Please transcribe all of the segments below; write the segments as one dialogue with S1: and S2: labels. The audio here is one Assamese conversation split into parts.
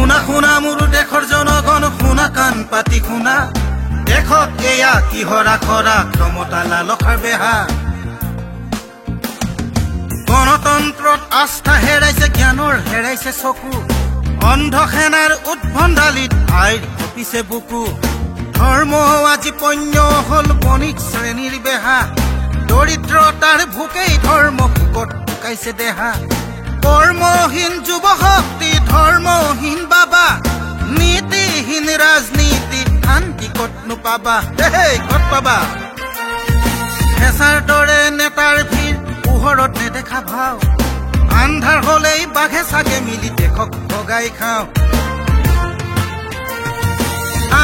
S1: শুনা শুনা মোৰ দেশৰ জনগণ শুনা কাণ পাতি শুনা দেশত এয়া কিহৰ আখৰা ক্ষমতা লালসাৰ বেহা গণতন্ত্ৰত আস্থা হেৰাইছে জ্ঞানৰ হেৰাইছে চকু অন্ধ সেনাৰ উদ্ভণ্ডালিত আইৰ কপিছে বুকু ধৰ্ম আজি পণ্য হল বণিক শ্ৰেণীৰ বেহা দৰিদ্ৰতাৰ ভোকেই ধৰ্ম ভোকত শুকাইছে দেহা কৰ্মহীন যুৱ শক্তি ধৰ্মহীন বাবা নীতিহীন ৰাজনীতি শান্তি কতনো পাবা কত পাবা হেঁচাৰ দৰে নেতাৰ ভিৰ পোহৰত নেদেখা ভাও আন্ধাৰ হলেই বাঘে চাগে মিলি দেশক ভগাই খাওঁ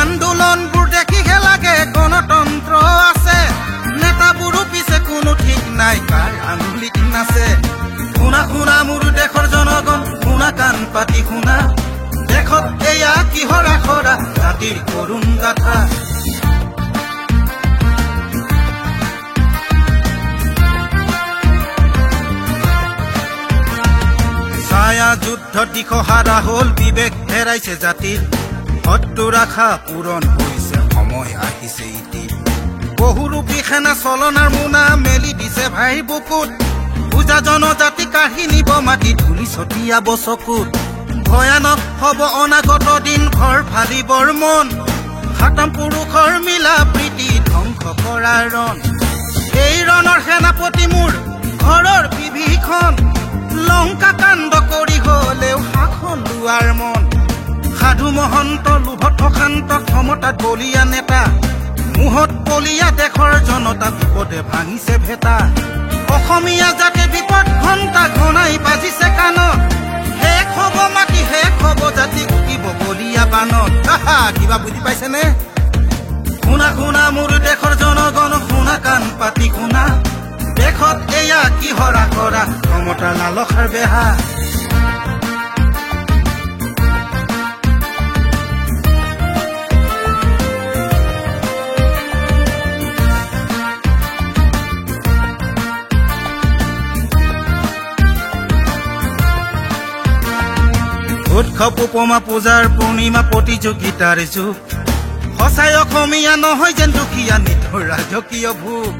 S1: আন্দোলনবোৰ দেখিহে লাগে গণতন্ত্ৰ আছে নেতাবোৰো পিছে কোনো ঠিক নাই কাৰ আঙুলিত নাচে শুনা শুনা মোৰ দেশৰ জনগণ শুনা কাণ পাতি শুনা দেশত এয়া কিহৰ আখৰা জাতিৰ কৰুণ গাথা ছায়া যুদ্ধ দিশহাৰা হল বিবেক হেৰাইছে জাতিৰ শত্ৰুৰ আশা পূৰণ হৈছে সময় আহিছে ইতি বহুৰূপী সেনা চলনাৰ মোনা মেলি দিছে ভাই বুকুত পূজা জনজাতি কাঢ়ি নিব মাটি ধূলি ছটিয়াব চকুত ভয়ানক হব অনাগত দিন ঘৰ ফালিবৰ মন খাতাম পুৰুষৰ মিলা প্ৰীতি ধ্বংস কৰাৰ ৰণ এই ৰণৰ সেনাপতি মোৰ ঘৰৰ বিভীষণ লংকা কাণ্ড কৰি হলেও শাসন লোৱাৰ মন সাধু মহন্ত লোভত অশান্ত ক্ষমতাত বলীয়া নেতা মুহত বলীয়া দেশৰ জনতা বিপদে ভাঙিছে ভেটা অসমীয়া জাতি বিপদ ঘণ্টা ঘনাই বাজিছে কাণত শেষ হব মাটি শেষ হব জাতি উঠিব বলীয়া বানত কিবা বুজি পাইছেনে শুনা শুনা মোৰ দেশৰ জনগণ শুনা কাণ পাতি শুনা দেশত এয়া কিহৰ আখৰা ক্ষমতাৰ লালসাৰ বেহা উৎসৱ উপমা পূজাৰ পূৰ্ণিমা প্ৰতিযোগিতাৰ যুগ সঁচাই অসমীয়া নহয় যেন দুখীয়া নিঠুৰ ৰাজকীয় ভোগ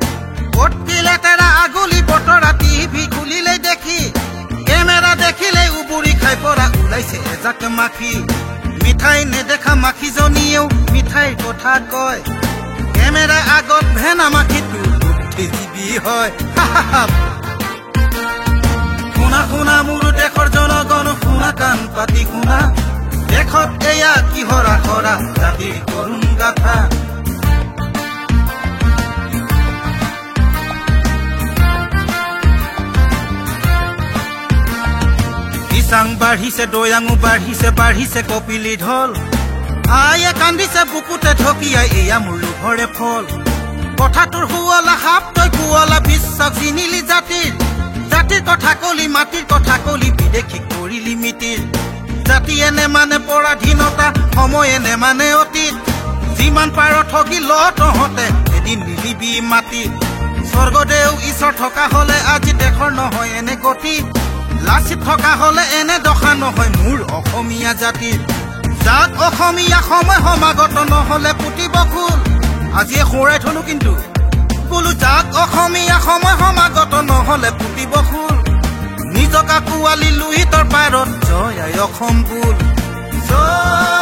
S1: অতি লেতেৰা আগলি বতৰা টিভি খুলিলে দেখি কেমেৰা দেখিলে উবুৰি খাই পৰা ওলাইছে এজাক মাখি মিঠাই নেদেখা মাখিজনীয়েও মিঠাইৰ কথা কয় কেমেৰা আগত ভেনা মাখিটো বুদ্ধিজীৱী হয় শুনা শুনা মোৰ দেশৰ জনগণ শুনা কাণ পাতি শুনা দেশত এয়া কিহৰ আখৰা জাতিৰ কৰুণ গাথা দিচাং বাঢ়িছে দৈয়াঙো বাঢ়িছে বাঢ়িছে কপিলি ঢল আয়ে কান্দিছে বুকুতে ঢকিয়াই এয়া মোৰ লোভৰে ফল কথাটোৰ শুৱলা সাপ তই কুৱলা বিশ্বাস চিনিলি জাতিৰ জাতিৰ কথা কলি মাটিৰ কথা কলি বিদেশী কৰিলি মিতিৰ জাতি এনে মানে পৰাধীনতা সময় এনে মানে অতীত যিমান পাৰ ঠগি ল তহঁতে এদিন মিলিবি মাটিত স্বৰ্গদেউ ঈশ্বৰ থকা হলে আজি দেশৰ নহয় এনে গতি লাচিত থকা হলে এনে দশা নহয় মোৰ অসমীয়া জাতিৰ যাক অসমীয়া সময় সমাগত নহলে পুতিব খোল আজিয়ে সোঁৱৰাই থলো কিন্তু বোলো যাক অসমীয়া সময় সমাগত নহলে পুতিব খোল নিজক আঁকোৱালি লুহিতৰ পাৰত জয় আই অসম বোল জয়